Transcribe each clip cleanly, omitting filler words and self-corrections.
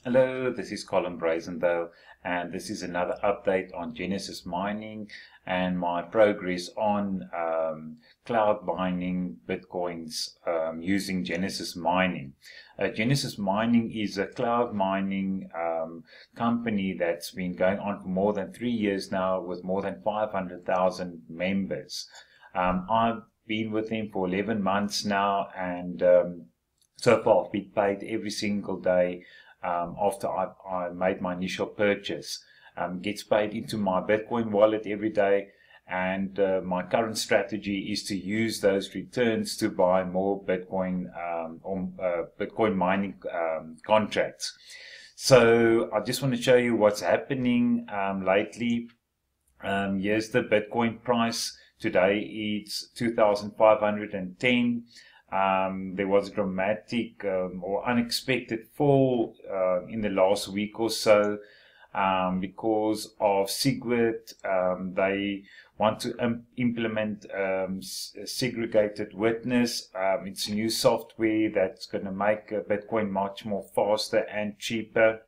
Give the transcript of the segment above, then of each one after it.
Hello, this is Colin Brazendale, and this is another update on Genesis Mining and my progress on cloud mining Bitcoins using Genesis Mining. Genesis Mining is a cloud mining company that's been going on for more than 3 years now with more than 500,000 members. I've been with them for 11 months now, and so far I've been paid every single day after I made my initial purchase. Gets paid into my Bitcoin wallet every day, and my current strategy is to use those returns to buy more Bitcoin Bitcoin mining contracts. So I just want to show you what's happening lately. Here's the Bitcoin price. Today it's 2,510. There was a dramatic or unexpected fall in the last week or so because of SegWit. They want to implement segregated witness. It's new software that's going to make Bitcoin much more faster and cheaper,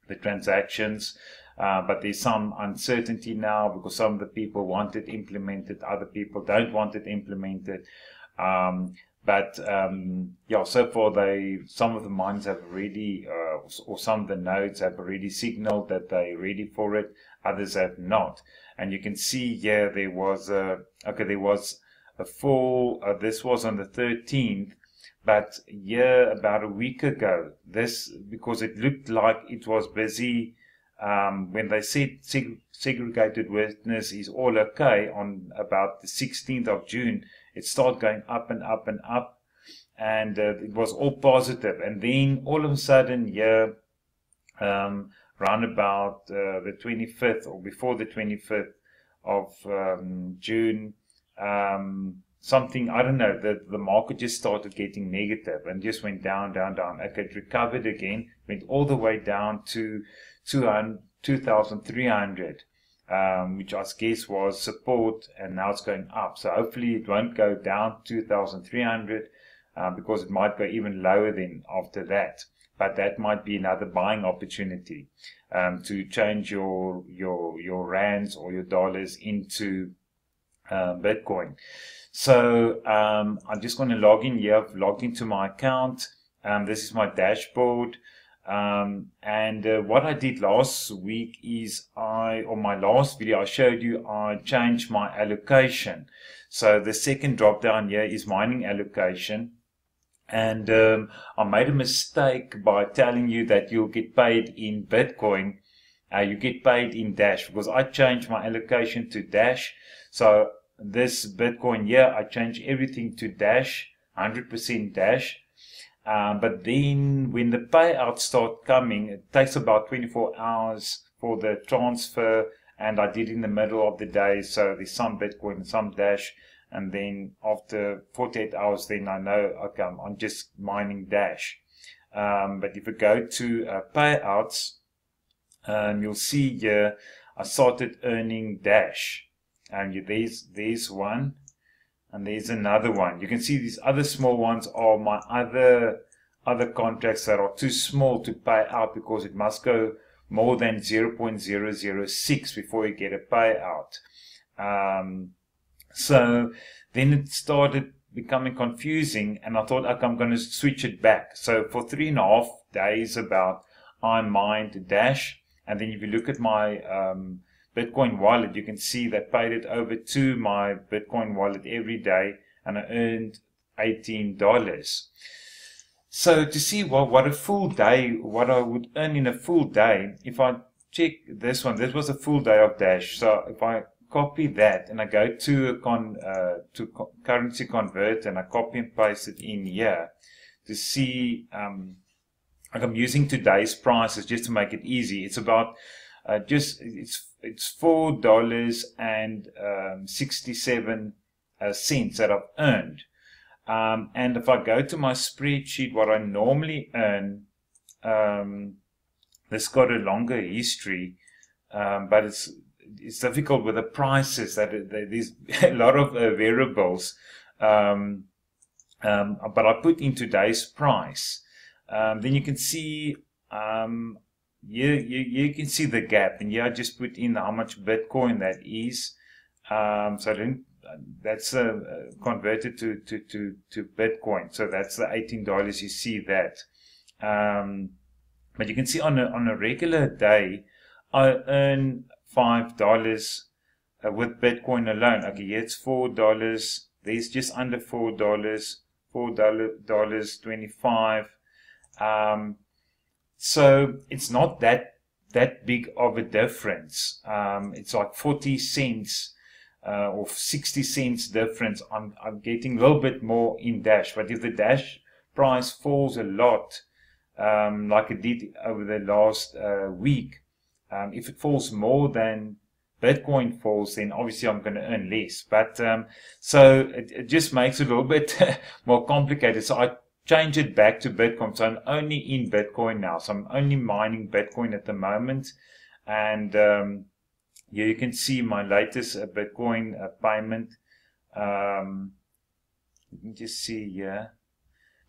the transactions. But there's some uncertainty now because some of the people want it implemented, other people don't want it implemented. But yeah, so far some of the mines have already, or some of the nodes have already signaled that they're ready for it. Others have not. And you can see here there was a fall. This was on the 13th, but here about a week ago. This because it looked like it was busy. When they said segregated witness is all okay on about the 16th of June, it started going up and up and up, and it was all positive. And then all of a sudden, here, round about the 25th or before the 25th of June, something, I don't know, the market just started getting negative and just went down, down, down. Okay, it recovered again, went all the way down to 2,300. Which I guess was support, and now it's going up. So hopefully it won't go down 2,300 because it might go even lower then after that. But that might be another buying opportunity to change your rands or your dollars into Bitcoin. So I'm just going to log in here. I've logged into my account. This is my dashboard. And what I did last week is on my last video I showed you I changed my allocation. So the second drop down here is mining allocation, and I made a mistake by telling you that you'll get paid in Bitcoin. You get paid in Dash because I changed my allocation to Dash. So this Bitcoin here, I changed everything to Dash, 100% Dash. But then when the payouts start coming, it takes about 24 hours for the transfer, and I did in the middle of the day, so there's some Bitcoin and some Dash, and then after 48 hours then I know, okay, I'm just mining Dash. But if we go to payouts, you'll see here I started earning Dash, and there's one. And there's another one. You can see these other small ones are my other contracts that are too small to pay out because it must go more than 0.006 before you get a payout. So then it started becoming confusing, and I thought, okay, I'm going to switch it back. So for 3.5 days about, I mined Dash, and then if you look at my Bitcoin wallet, you can see they paid it over to my Bitcoin wallet every day, and I earned $18. So to see what a full day, what I would earn in a full day, if I check this one, this was a full day of Dash. So if I copy that and I go to currency convert and I copy and paste it in here to see, like I'm using today's prices just to make it easy. It's about it's $4.67 that I've earned. And if I go to my spreadsheet, what I normally earn, this got a longer history, but it's difficult with the prices that there's a lot of variables. But I put in today's price. Then you can see you can see the gap, and I just put in how much Bitcoin that is. So then that's converted to Bitcoin. So that's the $18. You see that. But you can see on a regular day, I earn $5 with Bitcoin alone. Okay, here it's $4. There's just under $4, $4.25. So it's not that big of a difference. It's like 40 cents or 60 cents difference. I'm getting a little bit more in Dash, but if the Dash price falls a lot, like it did over the last week, if it falls more than Bitcoin falls, then obviously I'm going to earn less. But so it just makes it a little bit more complicated. So I change it back to Bitcoin. So I'm only in Bitcoin now. So I'm only mining Bitcoin at the moment. And here you can see my latest Bitcoin payment. Let me just see here.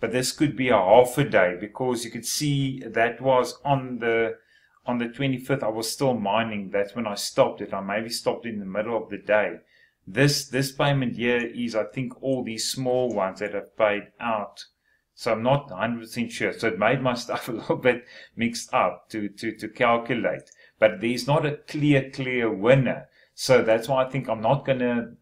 But this could be a half a day, because you could see that was on the 25th. I was still mining. That's when I stopped it. I maybe stopped in the middle of the day. This payment here is, I think, all these small ones that have paid out. So I'm not 100% sure. So it made my stuff a little bit mixed up to calculate. But there's not a clear winner. So that's why I think I'm not going to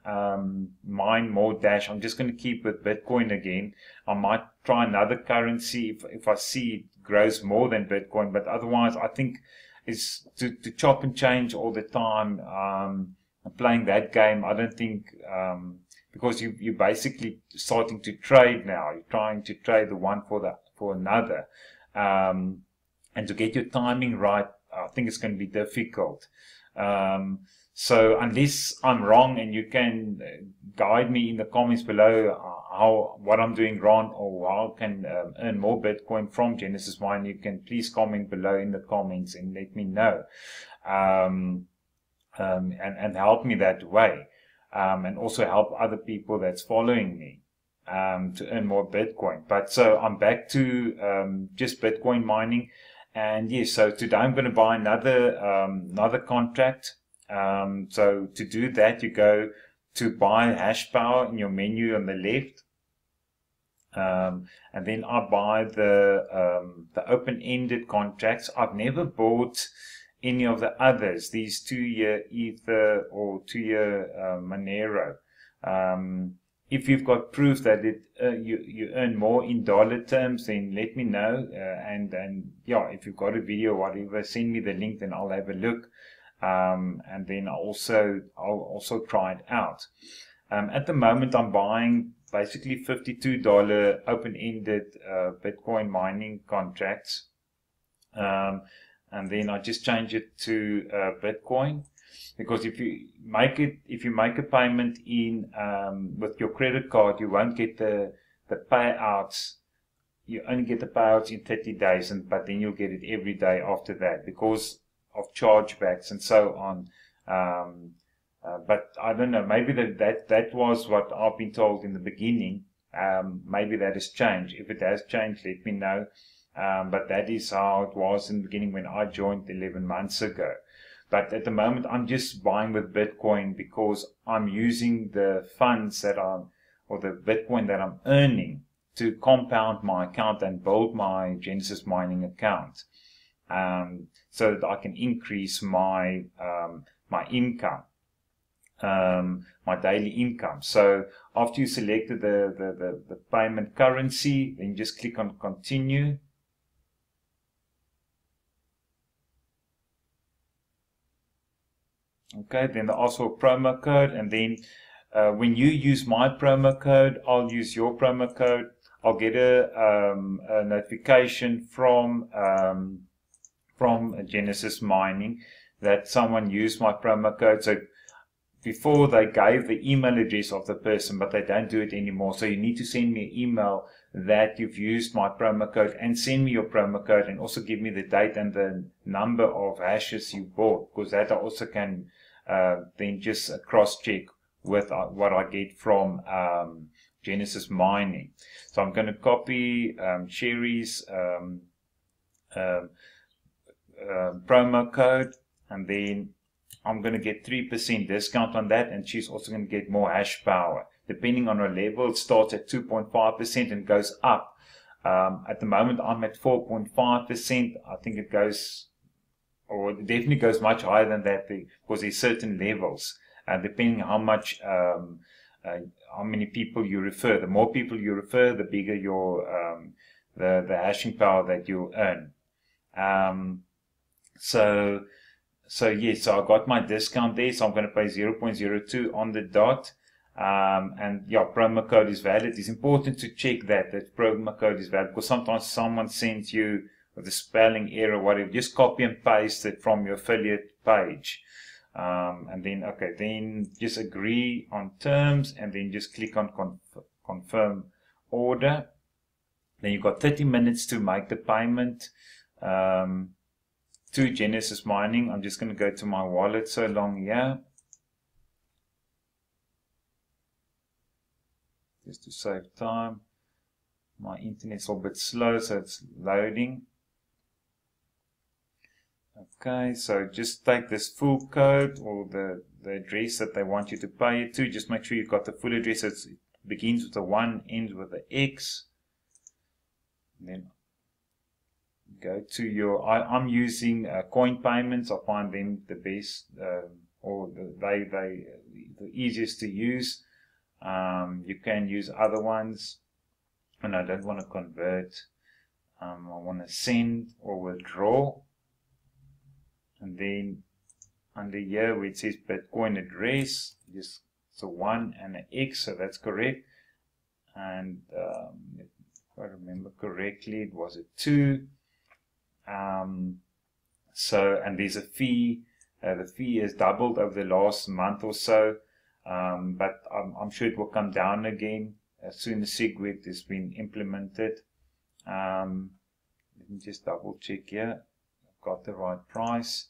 mine more Dash. I'm just going to keep with Bitcoin again. I might try another currency if I see it grows more than Bitcoin. But otherwise, I think it's to chop and change all the time. Playing that game, I don't think, because you're basically starting to trade now. You're trying to trade the one for another. And to get your timing right, I think it's going to be difficult. So unless I'm wrong, and you can guide me in the comments below what I'm doing wrong, or how I can earn more Bitcoin from Genesis Mining, you can please comment below in the comments and let me know, and help me that way, and also help other people that's following me to earn more Bitcoin. But so I'm back to just Bitcoin mining, and yes, so today I'm going to buy another contract. So to do that, you go to buy hash power in your menu on the left, and then I buy the open-ended contracts. I've never bought any of the others, these 2-year Ether or 2-year Monero. If you've got proof that you earn more in dollar terms, then let me know. And yeah, if you've got a video or whatever, send me the link, then I'll have a look. And then I'll also try it out. At the moment, I'm buying basically $52 open-ended Bitcoin mining contracts. And then I just change it to Bitcoin, because if you make a payment in with your credit card, you won't get the payouts. You only get the payouts in 30 days, but then you'll get it every day after that, because of chargebacks and so on. But I don't know, maybe that was what I've been told in the beginning. Maybe that has changed. If it has changed, let me know. But that is how it was in the beginning when I joined 11 months ago. But at the moment, I'm just buying with Bitcoin, because I'm using the funds or the Bitcoin that I'm earning to compound my account and build my Genesis Mining account. So that I can increase my my income, my daily income. So after you selected the payment currency, then you just click on continue. Okay, then they ask for a promo code, and then when you use my promo code, I'll use your promo code. I'll get a notification from Genesis Mining that someone used my promo code. So before, they gave the email address of the person, but they don't do it anymore. So you need to send me an email that you've used my promo code, and send me your promo code, and also give me the date and the number of hashes you bought, because that I also can then just cross-check with what I get from Genesis Mining. So I'm going to copy Sherry's um, promo code, and then I'm going to get 3% discount on that, and she's also going to get more hash power. Depending on her level, it starts at 2.5% and goes up. At the moment, I'm at 4.5%. I think it goes, or it definitely goes much higher than that, because there's certain levels, depending how much, how many people you refer. The more people you refer, the bigger your the hashing power that you earn. So yes, so I got my discount there, so I'm going to pay 0.02 on the dot. And yeah, promo code is valid. It's important to check that promo code is valid, because sometimes someone sends you with a spelling error, whatever. Just copy and paste it from your affiliate page. And then, okay, then just agree on terms, and then just click on confirm order. Then you've got 30 minutes to make the payment to Genesis Mining. I'm just going to go to my wallet so long here, just to save time. My internet's a little bit slow, so it's loading. Okay, so just take this full code, or the address that they want you to pay it to. Just make sure you've got the full address. It begins with a 1, ends with an X. And then go to your, I'm using coin payments. I find them the best, or the easiest to use. You can use other ones, and I don't want to convert. I want to send or withdraw, and then under here where it says Bitcoin address, just it's a 1 and an X, so that's correct. And if I remember correctly, it was a 2. So, and there's a fee. The fee has doubled over the last month or so, but I'm sure it will come down again as soon as SegWit has been implemented. Let me just double check here. I've got the right price.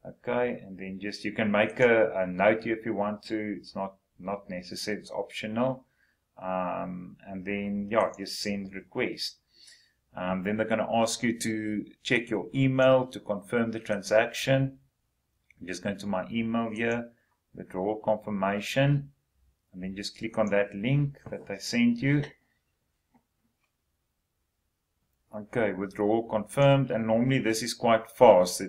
Okay, and then just, you can make a note here if you want to. It's not necessary, it's optional. And then, yeah, just send request. Then they're going to ask you to check your email to confirm the transaction. I'm just going to my email here, withdrawal confirmation, and then just click on that link that they sent you. Okay, withdrawal confirmed, and normally this is quite fast.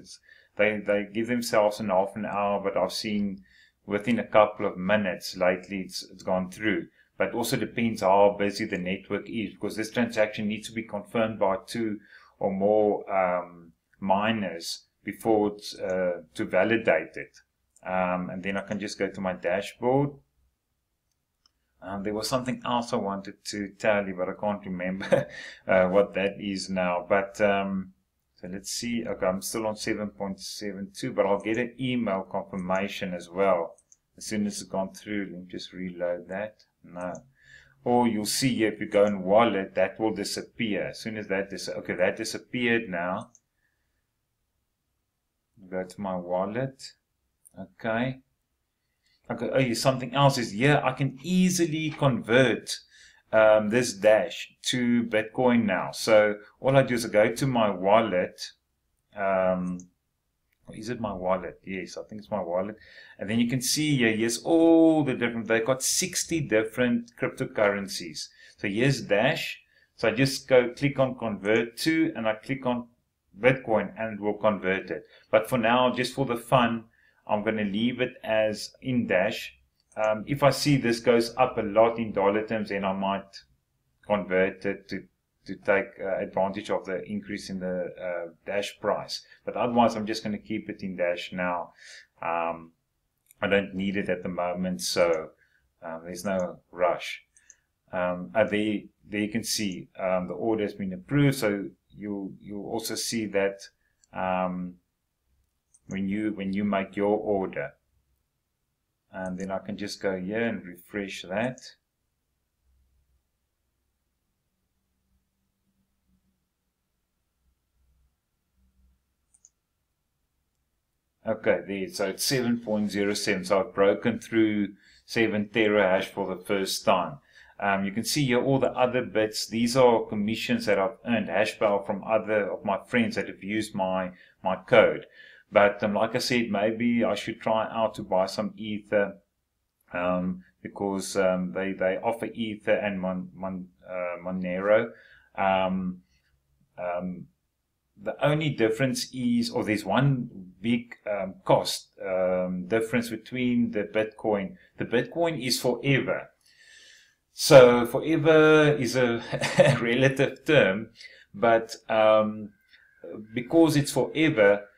They give themselves an half an hour, but I've seen within a couple of minutes lately it's gone through. But it also depends how busy the network is, because this transaction needs to be confirmed by 2 or more miners before it's to validate it. And then I can just go to my dashboard. There was something else I wanted to tell you, but I can't remember what that is now. But so let's see. Okay, I'm still on 7.72, but I'll get an email confirmation as well as soon as it's gone through. Let me just reload that. No. Or you'll see here, if you go in wallet, that will disappear. As soon as that okay, that disappeared now. Go to my wallet. Okay. Okay, oh, something else is here. I can easily convert this Dash to Bitcoin now. So all I do is I go to my wallet. Is it my wallet? Yes, I think it's my wallet. And then you can see here, here's all the different, they've got 60 different cryptocurrencies. So here's Dash. So I just go click on convert to, and I click on Bitcoin, and it will convert it. But for now, just for the fun, I'm going to leave it as in Dash. If I see this goes up a lot in dollar terms, then I might convert it to take advantage of the increase in the Dash price. But otherwise, I'm just going to keep it in Dash now. I don't need it at the moment, so there's no rush. There you can see the order has been approved. So you'll also see that when you make your order, and then I can just go here and refresh that. Okay, there, so it's 7.07, so I've broken through 7 terahash for the first time. You can see here all the other bits. These are commissions that I've earned hash power from other of my friends that have used my code. But like I said, maybe I should try out to buy some Ether, because they offer Ether and Monero. The only difference is, or there's one big cost difference between the Bitcoin. The Bitcoin is forever. So forever is a relative term, but because it's forever,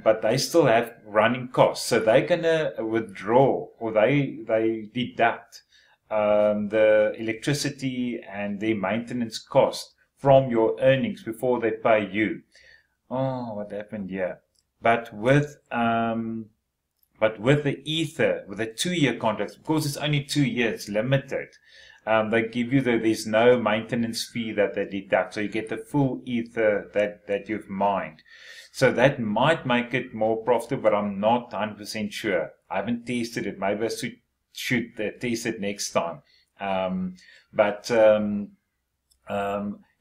but they still have running costs, so they're gonna withdraw, or they deduct the electricity and their maintenance cost from your earnings before they pay you. Oh, what happened here? But with the Ether, with a 2-year contract, because it's only 2 years, limited, they give you there's no maintenance fee that they deduct, so you get the full Ether that you've mined. So that might make it more profitable, but I'm not 100% sure. I haven't tested it. Maybe I should test it next time.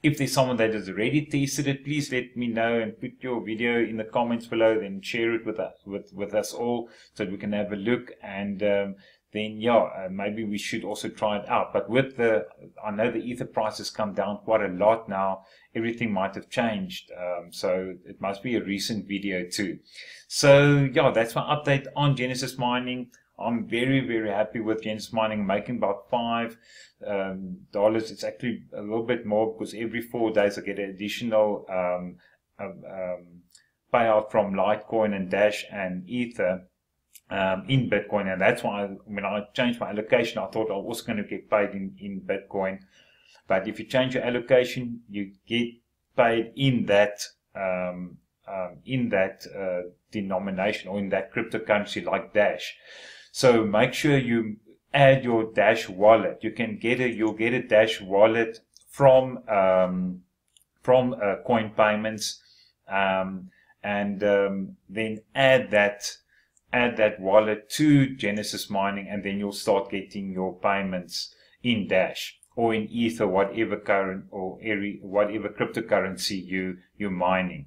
If there's someone that has already tasted it, please let me know and put your video in the comments below, then share it with us all so that we can have a look, and then maybe we should also try it out. But I know the Ether price has come down quite a lot now. Everything might have changed, so it must be a recent video too. So that's my update on Genesis Mining. I'm very, very happy with Genesis Mining, making about $5. It's actually a little bit more, because every 4 days I get an additional payout from Litecoin and Dash and Ether in Bitcoin. And that's why when I changed my allocation, I thought I was going to get paid in Bitcoin. But if you change your allocation, you get paid in that denomination, or in that cryptocurrency like Dash. So make sure you add your Dash wallet. You'll get a Dash wallet from Coin Payments, and then add that wallet to Genesis Mining, and then you'll start getting your payments in Dash or in Ether, whatever whatever cryptocurrency you're mining.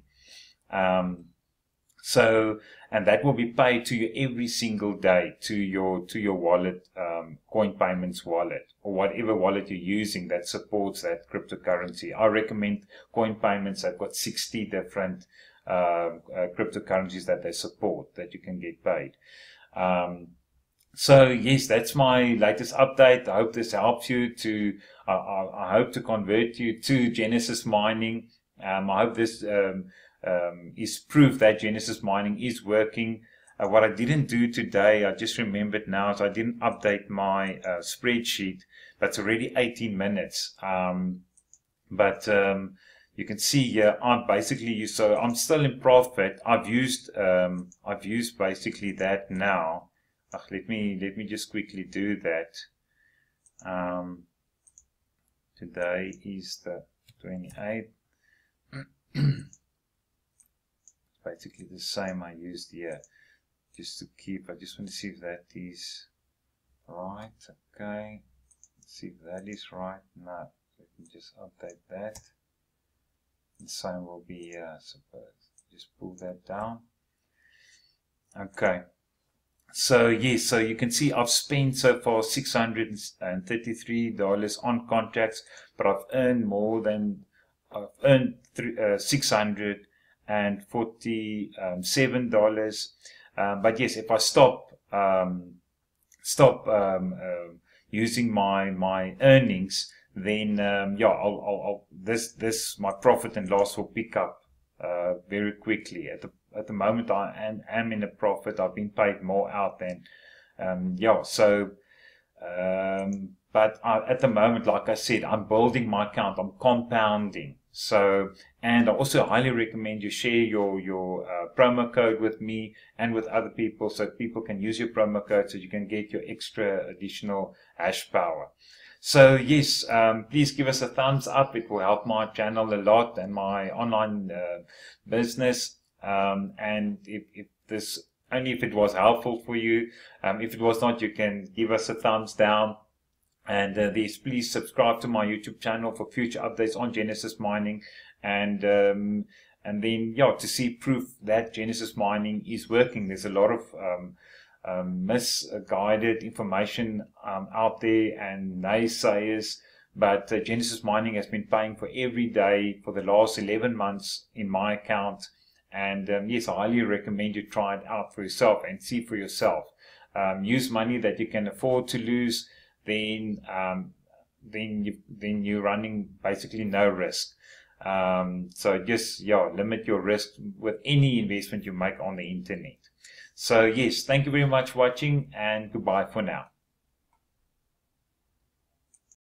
And that will be paid to you every single day to your wallet, Coin Payments wallet, or whatever wallet you're using that supports that cryptocurrency. I recommend Coin Payments. They've got 60 different cryptocurrencies that they support that you can get paid. So yes, that's my latest update. I hope this helps you I hope to convert you to Genesis Mining. I hope this is proof that Genesis Mining is working. What I didn't do today, I just remembered now, is I didn't update my spreadsheet. That's already 18 minutes. You can see here, so I'm still in profit. I've used basically that now. Let me just quickly do that. Today is the 28th. Basically the same I used here, just to keep. I just want to see if that is right. Okay, let's see if that is right. No, let me just update that. The same will be here, I suppose. Just pull that down. Okay. So yes, so you can see I've spent so far $633 on contracts, but I've earned $647. But yes, if I stop using my earnings, then my profit and loss will pick up very quickly. At the moment, I am in a profit. I've been paid more out than but at the moment, like I said, I'm building my account. I'm compounding. So, and I also highly recommend you share your promo code with me and with other people, so people can use your promo code so you can get your extra additional hash power. So yes, please give us a thumbs up. It will help my channel a lot and my online business. And if it was helpful for you. If it was not, you can give us a thumbs down. And please subscribe to my YouTube channel for future updates on Genesis Mining, and then to see proof that Genesis Mining is working. There's a lot of misguided information out there and naysayers, but Genesis Mining has been paying for every day for the last 11 months in my account. And yes, I highly recommend you try it out for yourself and see for yourself. Use money that you can afford to lose, then you're running basically no risk. So just limit your risk with any investment you make on the internet. So yes, thank you very much for watching, and goodbye for now.